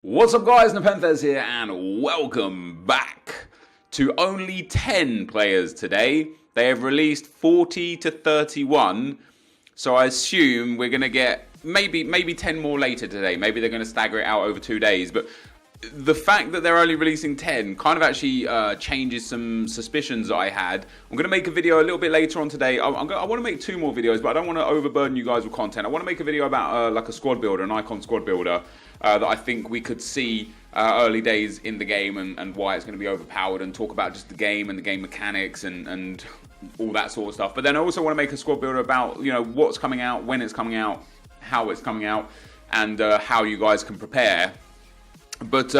What's up guys, NepentheZ here and welcome back to only 10 players today. They have released 40 to 31, so I assume we're going to get maybe 10 more later today. Maybe they're going to stagger it out over 2 days, but the fact that they're only releasing 10 kind of actually changes some suspicions that I had. I'm going to make a video a little bit later on today. I want to make 2 more videos, but I don't want to overburden you guys with content. I want to make a video about like a squad builder, an icon squad builder, that I think we could see early days in the game and why it's going to be overpowered, and talk about just the game and the game mechanics and all that sort of stuff. But then I also want to make a squad builder about, you know, what's coming out, when it's coming out, how it's coming out, and how you guys can prepare. But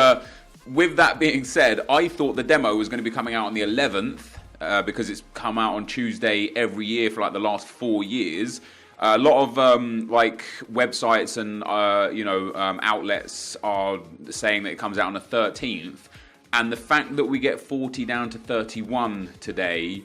with that being said, I thought the demo was going to be coming out on the 11th because it's come out on Tuesday every year for like the last 4 years. A lot of like websites and outlets are saying that it comes out on the 13th, and the fact that we get 40 down to 31 today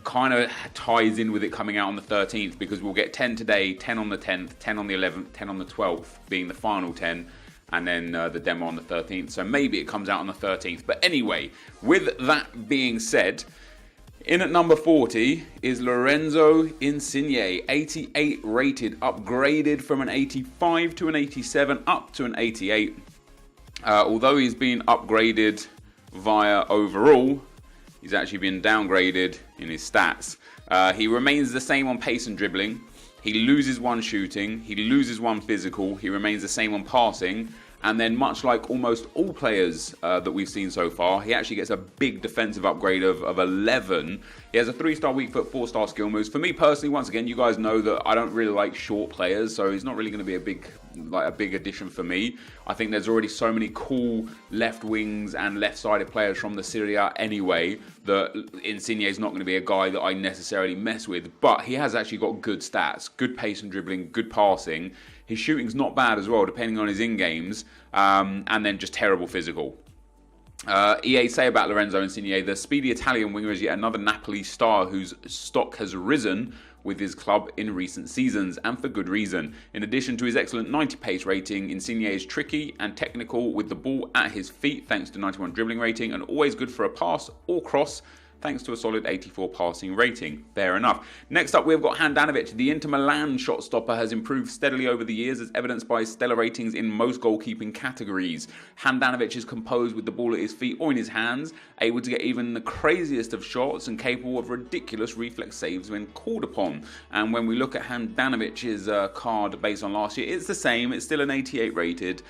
kind of ties in with it coming out on the 13th, because we'll get 10 today, 10 on the 10th, 10 on the 11th, 10 on the 12th being the final 10. And then the demo on the 13th. So maybe it comes out on the 13th. But anyway, with that being said, in at number 40 is Lorenzo Insigne, 88 rated, upgraded from an 85 to an 87, up to an 88. Although he's been upgraded via overall, he's actually been downgraded in his stats. He remains the same on pace and dribbling. He loses 1 shooting, he loses 1 physical, he remains the same on passing, and then much like almost all players that we've seen so far, he actually gets a big defensive upgrade of 11. He has a 3-star weak foot, 4-star skill moves. For me personally, once again, you guys know that I don't really like short players, so he's not really going to be a big addition for me. I think there's already so many cool left wings and left-sided players from the Serie A anyway that Insigne is not going to be a guy that I necessarily mess with. But he has actually got good stats, good pace and dribbling, good passing. His shooting's not bad as well, depending on his in-games, and then just terrible physical. EA say about Lorenzo Insigne, the speedy Italian winger is yet another Napoli star whose stock has risen with his club in recent seasons, and for good reason. In addition to his excellent 90 pace rating, Insigne is tricky and technical with the ball at his feet thanks to 91 dribbling rating, and always good for a pass or cross thanks to a solid 84 passing rating. Fair enough. Next up, we've got Handanovic. The Inter Milan shot stopper has improved steadily over the years, as evidenced by his stellar ratings in most goalkeeping categories. Handanovic is composed with the ball at his feet or in his hands, able to get even the craziest of shots and capable of ridiculous reflex saves when called upon. And when we look at Handanovic's card based on last year, it's the same. It's still an 88 rated.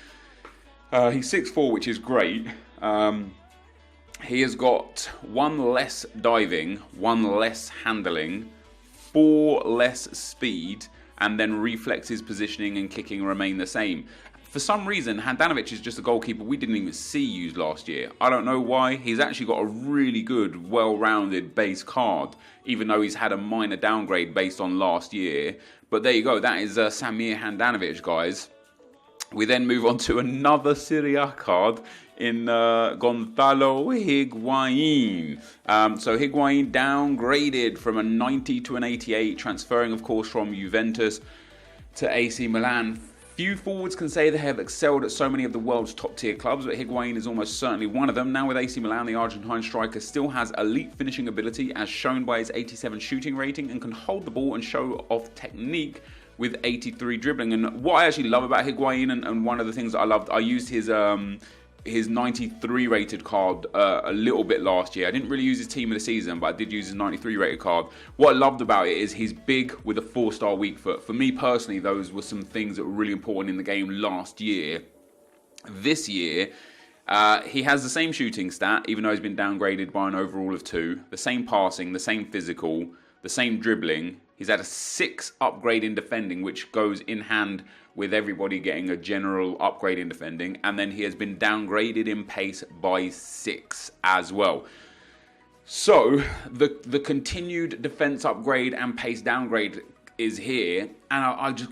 He's 6'4", which is great. He has got 1 less diving, 1 less handling, 4 less speed, and then reflexes, positioning and kicking remain the same. For some reason, Handanovic is just a goalkeeper we didn't even see used last year. I don't know why. He's actually got a really good, well-rounded base card, even though he's had a minor downgrade based on last year. But there you go. That is Samir Handanovic, guys. We then move on to another Serie A card in Gonzalo Higuain. So Higuain downgraded from a 90 to an 88, transferring, of course, from Juventus to AC Milan. Few forwards can say they have excelled at so many of the world's top-tier clubs, but Higuain is almost certainly one of them. Now with AC Milan, the Argentine striker still has elite finishing ability, as shown by his 87 shooting rating, and can hold the ball and show off technique with 83 dribbling. And what I actually love about Higuain, and one of the things that I loved, I used his 93 rated card a little bit last year. I didn't really use his team of the season, but I did use his 93 rated card. What I loved about it is he's big with a 4-star weak foot. For me personally, those were some things that were really important in the game last year. This year, he has the same shooting stat, even though he's been downgraded by an overall of 2. The same passing, the same physical, the same dribbling. He's had a 6 upgrade in defending, which goes in hand with everybody getting a general upgrade in defending. And then he has been downgraded in pace by 6 as well. So the continued defense upgrade and pace downgrade is here. And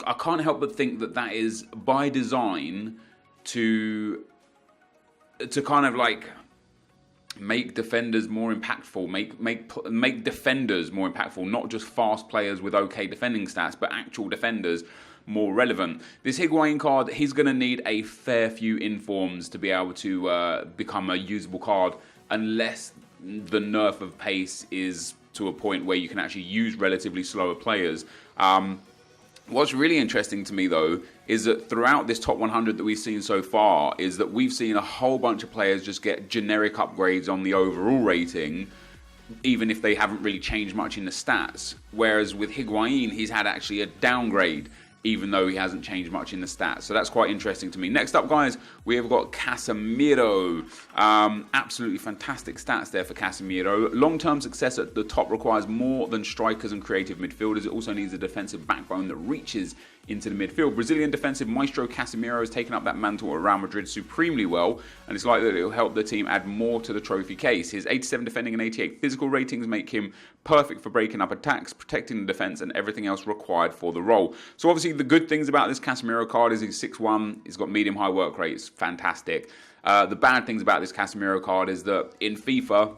I can't help but think that that is by design to kind of like make defenders more impactful, make defenders more impactful, not just fast players with okay defending stats, but actual defenders more relevant. This Higuain card, he's going to need a fair few informs to be able to become a usable card, unless the nerf of pace is to a point where you can actually use relatively slower players. What's really interesting to me, though, is that throughout this top 100 that we've seen so far, is that we've seen a whole bunch of players just get generic upgrades on the overall rating, even if they haven't really changed much in the stats. Whereas with Higuain, he's had actually a downgrade, even though he hasn't changed much in the stats. So that's quite interesting to me. Next up, guys, we have got Casemiro. Absolutely fantastic stats there for Casemiro. Long-term success at the top requires more than strikers and creative midfielders. It also needs a defensive backbone that reaches into the midfield. Brazilian defensive maestro Casemiro has taken up that mantle at Real Madrid supremely well, and it's likely that it will help the team add more to the trophy case. His 87 defending and 88 physical ratings make him perfect for breaking up attacks, protecting the defense, and everything else required for the role. So obviously the good things about this Casemiro card is he's 6'1", he's got medium-high work rate, it's fantastic. The bad things about this Casemiro card is that in FIFA,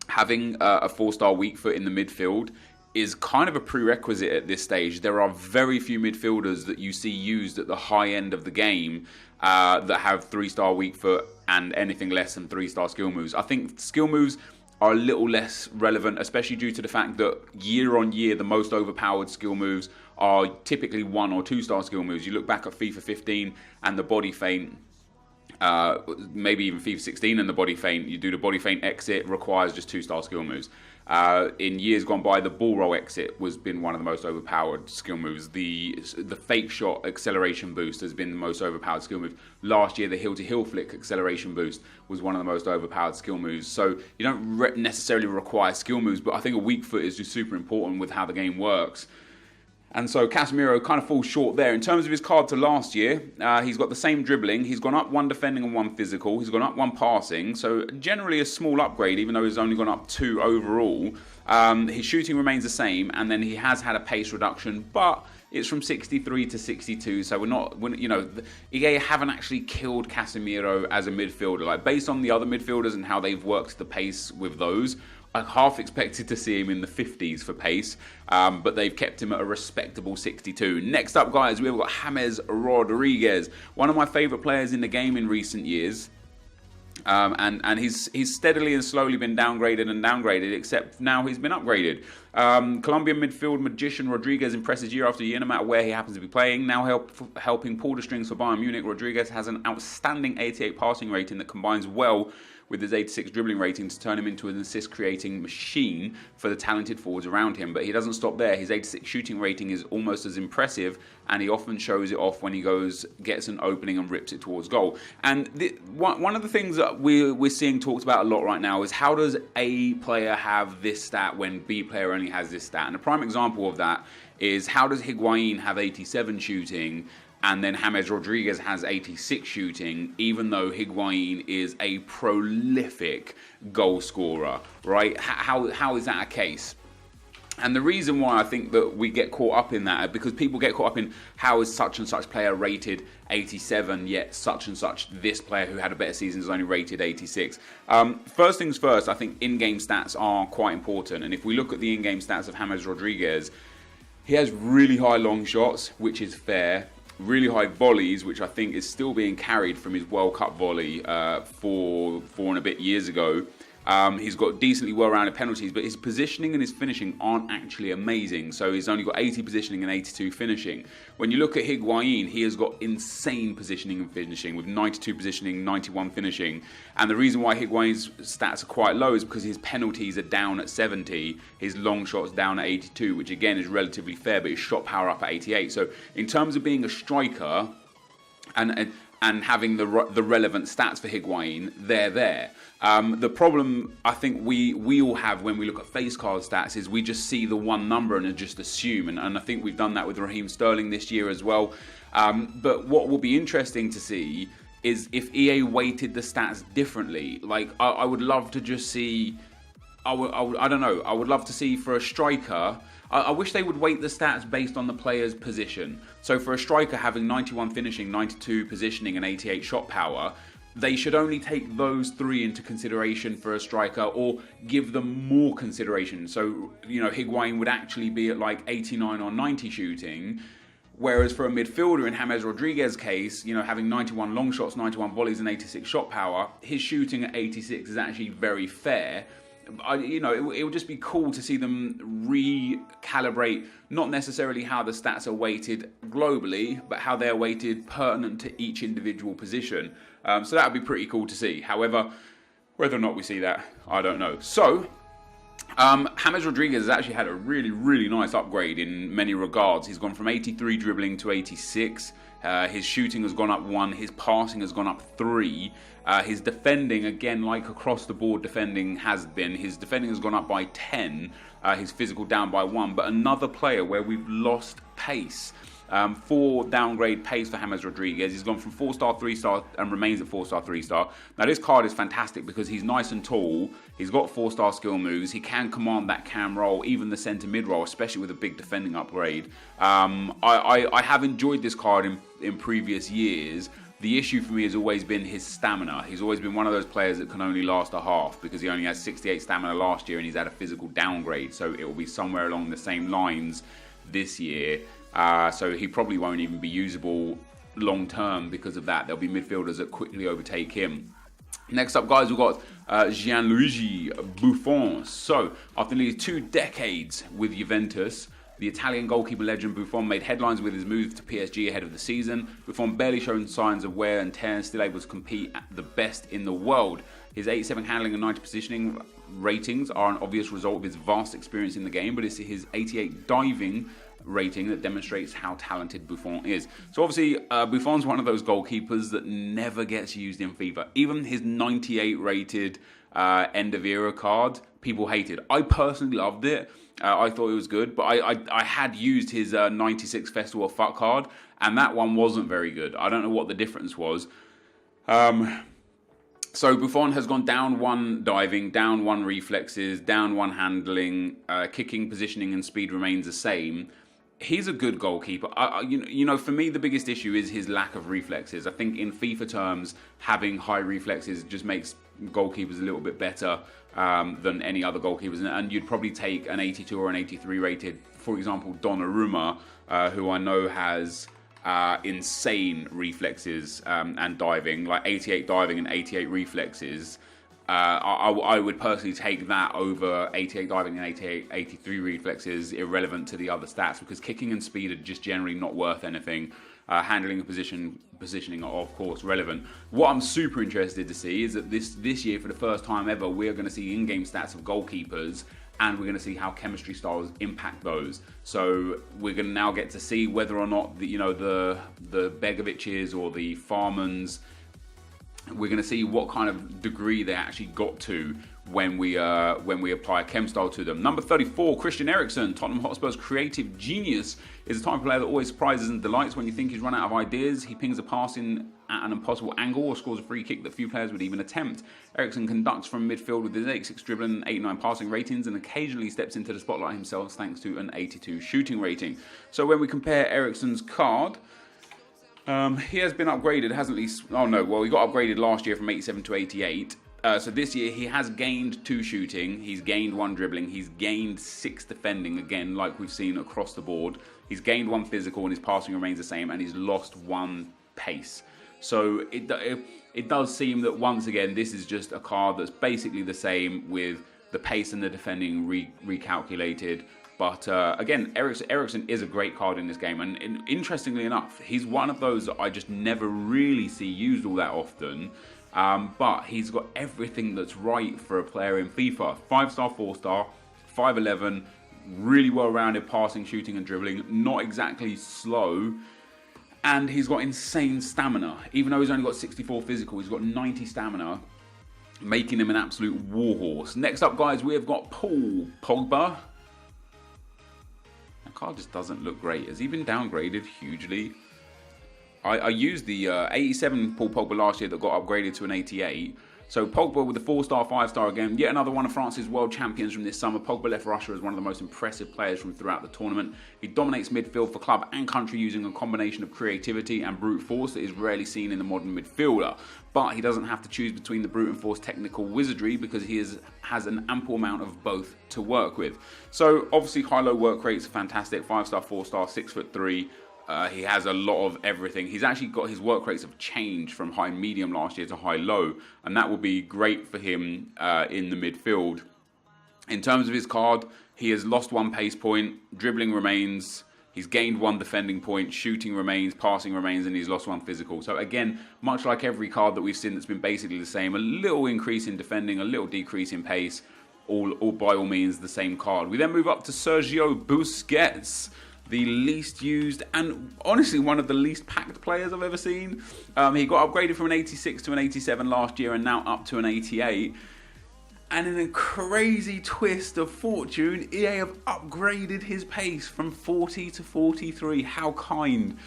having a 4-star weak foot in the midfield is kind of a prerequisite at this stage. There are very few midfielders that you see used at the high end of the game that have 3-star weak foot and anything less than 3-star skill moves. I think skill moves are a little less relevant, especially due to the fact that year on year, the most overpowered skill moves are typically 1 or 2-star skill moves. You look back at FIFA 15 and the body feint, maybe even FIFA 16 and the body feint. You do the body feint exit, requires just 2-star skill moves. In years gone by, the ball roll exit was been one of the most overpowered skill moves. The fake shot acceleration boost has been the most overpowered skill move. Last year, the heel-to-heel flick acceleration boost was one of the most overpowered skill moves. So you don't necessarily require skill moves, but I think a weak foot is just super important with how the game works. And so Casemiro kind of falls short there. In terms of his card to last year, he's got the same dribbling. He's gone up 1 defending and 1 physical. He's gone up 1 passing. So generally a small upgrade, even though he's only gone up 2 overall. His shooting remains the same, and then he has had a pace reduction, but it's from 63 to 62. So EA haven't actually killed Casemiro as a midfielder. Like, based on the other midfielders and how they've worked the pace with those, I half expected to see him in the 50s for pace, but they've kept him at a respectable 62. Next up, guys, we've got James Rodriguez, one of my favourite players in the game in recent years. And he's steadily and slowly been downgraded, except now he's been upgraded. Colombian midfield magician Rodriguez impresses year after year, no matter where he happens to be playing. Now helping pull the strings for Bayern Munich, Rodriguez has an outstanding 88 passing rating that combines well with his 86 dribbling rating to turn him into an assist-creating machine for the talented forwards around him. But he doesn't stop there. His 86 shooting rating is almost as impressive, and he often shows it off when he gets an opening and rips it towards goal. And one of the things that we're seeing talked about a lot right now is, how does A player have this stat when B player only has this stat? And a prime example of that is, how does Higuain have 87 shooting and then James Rodriguez has 86 shooting, even though Higuain is a prolific goal scorer, right? How is that a case? And the reason why I think that we get caught up in that, because people get caught up in, how is such and such player rated 87, yet such and such, this player who had a better season is only rated 86. First things first, I think in-game stats are quite important. And if we look at the in-game stats of James Rodriguez, he has really high long shots, which is fair. Really high volleys, which I think is still being carried from his World Cup volley 4 and a bit years ago. He's got decently well-rounded penalties, but his positioning and his finishing aren't actually amazing. So he's only got 80 positioning and 82 finishing. When you look at Higuain, he has got insane positioning and finishing, with 92 positioning, 91 finishing. And the reason why Higuain's stats are quite low is because his penalties are down at 70, his long shots down at 82, which again is relatively fair, but his shot power up at 88. So in terms of being a striker and having the relevant stats for Higuain, they're there. The problem I think we all have when we look at face card stats is we just see the one number and just assume, and I think we've done that with Raheem Sterling this year as well. But what will be interesting to see is if EA weighted the stats differently. Like, I would love to just see, I don't know, I would love to see for a striker, I wish they would weight the stats based on the player's position. So for a striker having 91 finishing, 92 positioning and 88 shot power, they should only take those 3 into consideration for a striker, or give them more consideration. So, Higuain would actually be at like 89 or 90 shooting, Whereas for a midfielder in James Rodriguez's case, you know, having 91 long shots, 91 volleys and 86 shot power, his shooting at 86 is actually very fair. You know, it would just be cool to see them recalibrate, not necessarily how the stats are weighted globally, but how they're weighted pertinent to each individual position. So that would be pretty cool to see. However, whether or not we see that, I don't know. So, James Rodriguez has actually had a really, really nice upgrade in many regards. He's gone from 83 dribbling to 86. His shooting has gone up 1. His passing has gone up 3. His defending, again, like across the board defending has been, his defending has gone up by 10. His physical down by 1. But another player where we've lost pace. 4 downgrade pace for James Rodriguez. He's gone from 4-star, 3-star and remains at 4-star, 3-star. Now this card is fantastic because he's nice and tall. He's got 4-star skill moves. He can command that cam role, even the centre mid role, especially with a big defending upgrade. I have enjoyed this card in previous years. The issue for me has always been his stamina. He's always been one of those players that can only last a half because he only had 68 stamina last year and he's had a physical downgrade. So it will be somewhere along the same lines this year. So he probably won't even be usable long term because of that. There'll be midfielders that quickly overtake him. Next up, guys, we've got Gianluigi Buffon. So after nearly 2 decades with Juventus, the Italian goalkeeper legend Buffon made headlines with his move to PSG ahead of the season. Buffon barely showing signs of wear and tear and still able to compete at the best in the world. His 87 handling and 90 positioning ratings are an obvious result of his vast experience in the game, but it's his 88 diving rating that demonstrates how talented Buffon is. So obviously, Buffon's one of those goalkeepers that never gets used in FIFA. Even his 98 rated end of era card, people hated. I personally loved it. I thought it was good, but I had used his 96 Festival of Fuck card, and that one wasn't very good. I don't know what the difference was. So Buffon has gone down 1 diving, down 1 reflexes, down 1 handling, kicking, positioning, and speed remains the same. He's a good goalkeeper. You know, for me, the biggest issue is his lack of reflexes. I think in FIFA terms, having high reflexes just makes goalkeepers a little bit better than any other goalkeepers. And you'd probably take an 82 or an 83 rated, for example, Donnarumma, who I know has insane reflexes and diving, like 88 diving and 88 reflexes. I would personally take that over 88 diving and 83 reflexes, irrelevant to the other stats, because kicking and speed are just generally not worth anything. Handling and positioning are of course relevant. What I'm super interested to see is that this year, for the first time ever, we're going to see in-game stats of goalkeepers, and we're going to see how chemistry styles impact those. So we're going to now get to see whether or not the Begoviches or the Farmans, we're going to see what kind of degree they actually got to when we apply a chem style to them. Number 34, Christian Eriksen, Tottenham Hotspur's creative genius, is a type of player that always surprises and delights. When you think he's run out of ideas, he pings a pass in at an impossible angle or scores a free kick that few players would even attempt. Eriksen conducts from midfield with his 86 dribbling and 89 passing ratings, and occasionally steps into the spotlight himself thanks to an 82 shooting rating. So when we compare Eriksen's card, he has been upgraded, hasn't he? Oh no, well, he got upgraded last year from 87 to 88. So this year he has gained 2 shooting, he's gained 1 dribbling, he's gained 6 defending, again, like we've seen across the board. He's gained 1 physical and his passing remains the same, and he's lost 1 pace. So it does seem that once again, this is just a card that's basically the same with the pace and the defending recalculated. But again, Eriksen is a great card in this game. And interestingly enough, he's one of those that I just never really see used all that often. But he's got everything that's right for a player in FIFA. 5-star, 4-star, 5'11", really well-rounded passing, shooting and dribbling. Not exactly slow. And he's got insane stamina. Even though he's only got 64 physical, he's got 90 stamina, making him an absolute warhorse. Next up, guys, we have got Paul Pogba. That card just doesn't look great. Has he been downgraded hugely? I used the 87 Paul Pogba last year that got upgraded to an 88. So Pogba with the 4-star, 5-star again. Yet another one of France's world champions from this summer. Pogba left Russia as one of the most impressive players from throughout the tournament. He dominates midfield for club and country using a combination of creativity and brute force that is rarely seen in the modern midfielder. But he doesn't have to choose between the brute and force technical wizardry because he has an ample amount of both to work with. So obviously high-low work rates are fantastic. 5-star, 4-star, 6'3". He has a lot of everything. He's actually got his work rates have changed from high medium last year to high low, and that will be great for him in the midfield. In terms of his card, he has lost 1 pace point, dribbling remains, he's gained 1 defending point, shooting remains, passing remains, and he's lost 1 physical. So again, much like every card that we've seen that's been basically the same, a little increase in defending, a little decrease in pace, all by all means the same card. We then move up to Sergio Busquets, the least used and honestly one of the least packed players I've ever seen. He got upgraded from an 86 to an 87 last year and now up to an 88. And in a crazy twist of fortune, EA have upgraded his pace from 40 to 43. How kind.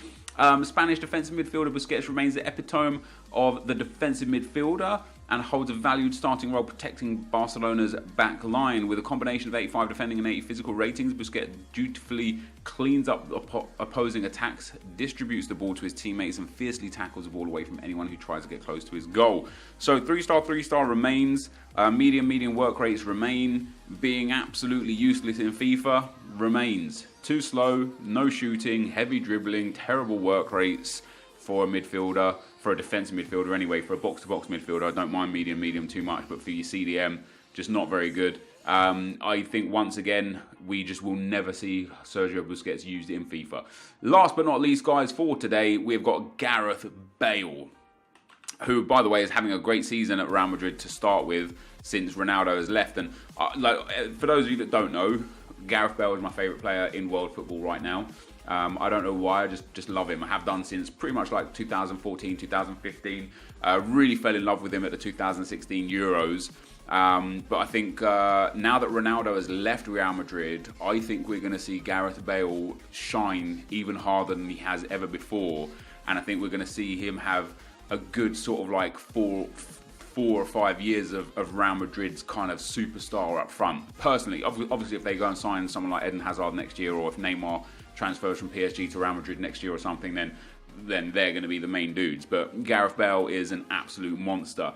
Spanish defensive midfielder Busquets remains the epitome of the defensive midfielder and holds a valued starting role protecting Barcelona's back line. With a combination of 85 defending and 80 physical ratings, Busquets dutifully cleans up opposing attacks, distributes the ball to his teammates, and fiercely tackles the ball away from anyone who tries to get close to his goal. So 3-star remains, medium work rates remain, being absolutely useless in FIFA remains. Too slow, no shooting, heavy dribbling, terrible work rates for a midfielder, for a defensive midfielder anyway. For a box-to-box midfielder, I don't mind medium too much, but for your CDM, just not very good. I think once again, we just will never see Sergio Busquets used in FIFA. Last but not least, guys, for today, we've got Gareth Bale, who, by the way, is having a great season at Real Madrid to start with since Ronaldo has left. And for those of you that don't know, Gareth Bale is my favourite player in world football right now. I don't know why, I just love him. I have done since pretty much like 2014, 2015. Really fell in love with him at the 2016 Euros. But I think now that Ronaldo has left Real Madrid, I think we're going to see Gareth Bale shine even harder than he has ever before. And I think we're going to see him have a good sort of like four or 5 years of Real Madrid's kind of superstar up front. Personally, obviously if they go and sign someone like Eden Hazard next year, or if Neymar transfers from PSG to Real Madrid next year or something, then they're going to be the main dudes. But Gareth Bale is an absolute monster.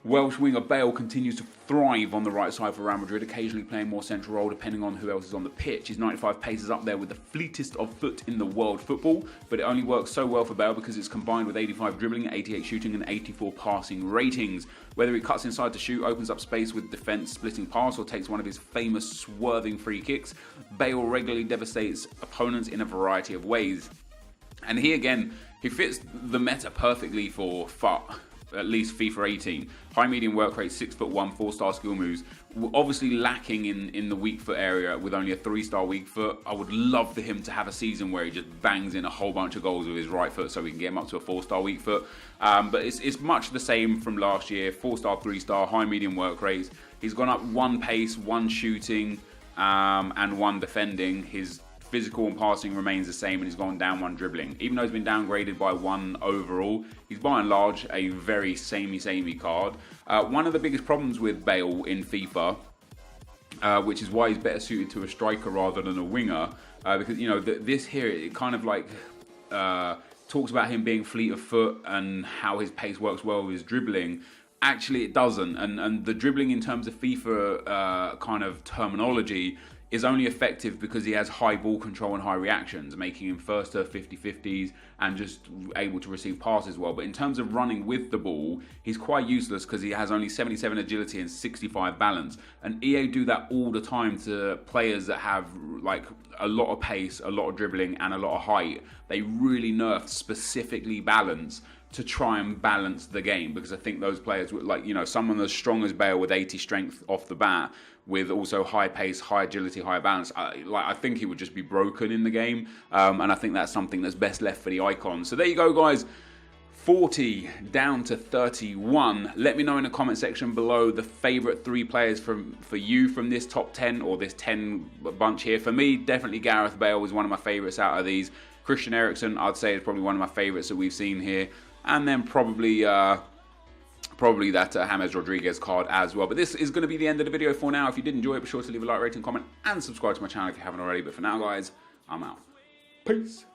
Welsh winger Bale continues to thrive on the right side for Real Madrid, occasionally playing more central role depending on who else is on the pitch. His 95 pace is up there with the fleetest of foot in the world football, but it only works so well for Bale because it's combined with 85 dribbling, 88 shooting and 84 passing ratings. Whether he cuts inside to shoot, opens up space with defence splitting pass, or takes one of his famous swerving free kicks, Bale regularly devastates opponents in a variety of ways. And he fits the meta perfectly for at least FIFA 18. High medium work rate, 6'1", 4-star skill moves. Obviously lacking in the weak foot area with only a 3-star weak foot. I would love for him to have a season where he just bangs in a whole bunch of goals with his right foot so we can get him up to a 4-star weak foot. But it's much the same from last year. 4-star, 3-star, high medium work rates. He's gone up 1 pace, 1 shooting, and 1 defending. His physical and passing remains the same, and he's gone down 1 dribbling. Even though he's been downgraded by 1 overall, he's by and large a very samey card. One of the biggest problems with Bale in FIFA, which is why he's better suited to a striker rather than a winger, because this here, it kind of like talks about him being fleet of foot and how his pace works well with his dribbling. Actually, it doesn't, and the dribbling in terms of FIFA kind of terminology is only effective because he has high ball control and high reactions, making him first to 50-50s and just able to receive passes well. But in terms of running with the ball, he's quite useless because he has only 77 agility and 65 balance. And EA do that all the time to players that have like a lot of pace, a lot of dribbling and a lot of height. They really nerf specifically balance to try and balance the game, because I think those players, like, someone as strong as Bale with 80 strength off the bat, with also high pace, high agility, high balance, I think he would just be broken in the game, and I think that's something that's best left for the icons. So there you go, guys. 40 down to 31. Let me know in the comment section below the favourite 3 players for you from this top 10 or this 10 bunch here. For me, definitely Gareth Bale was one of my favourites out of these. Christian Eriksen, I'd say, is probably one of my favourites that we've seen here. And then probably that James Rodriguez card as well. But this is going to be the end of the video for now. If you did enjoy it, be sure to leave a like, rating, comment, and subscribe to my channel if you haven't already. But for now, guys, I'm out. Peace.